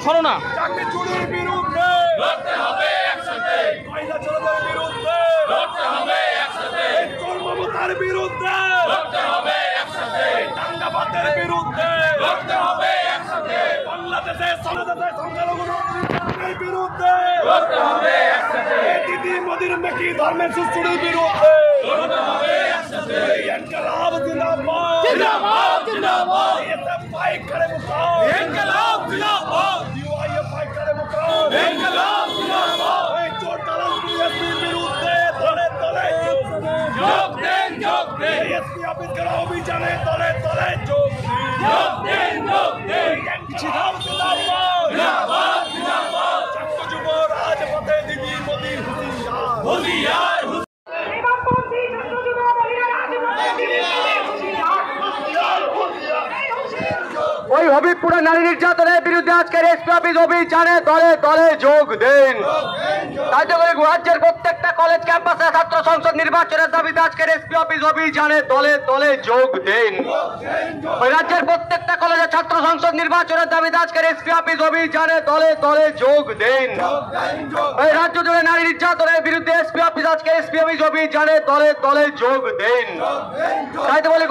সরোনা চাকরি চুরির বিরুদ্ধে লড়তে হবে একসাথে, কয়লা চোরাদের বিরুদ্ধে লড়তে হবে একসাথে, চোর মমতার বিরুদ্ধে লড়তে হবে একসাথে, দাঙ্গাবাদের বিরুদ্ধে লড়তে হবে একসাথে, বাংলাদেশে সংখ্যালঘুদের বিরুদ্ধে লড়তে হবে একসাথে, দিদি মোদির মেকি ধর্মের সুচুরির বিরুদ্ধে লড়তে হবে একসাথে, ইনকলাব জিন্দাবাদ জিন্দাবাদ জিন্দাবাদ, এসব ফাইট করে মুকাম ইনকলাব জিন্দাবাদ, ইউআইএফ ফাইট করে মুকাম ইনকলাব জিন্দাবাদ, এই চোর দালাল বিএসপির বিরুদ্ধে দলে দলে যোগ দেন এসপি অফিস করা অভিযানে দলে দলে যোগ দেন ইনকলাব জিন্দাবাদ জিন্দাবাদ জিন্দাবাদ, ছাত্র যুব রাজপথে দিদি মোদির হুঁশিয়ার ওই হবিবপুরে নারী নির্যাতনের বিরুদ্ধে আজকের এসপি অফিস অভিযানে দলে দলে যোগ দিন। রাজ্যের প্রত্যেকটা কলেজ ক্যাম্পাসে ছাত্র সংসদ নির্বাচনের দাবিতে আজকের এসপি অফিস অভিযানে দলে দলে যোগ দিন। ওই রাজ্যের প্রত্যেকটা কলেজে ছাত্র সংসদ নির্বাচনের দাবিতে আজকের এসপি অফিস অভিযানে দলে দলে যোগ দিন। ওই রাজ্য জুড়ে নারী নির্যাতনের বিরুদ্ধে এসপি অফিস আজকে এসপি অফিস অভিযানে দলে দলে যোগ দিন। তাই তো বলি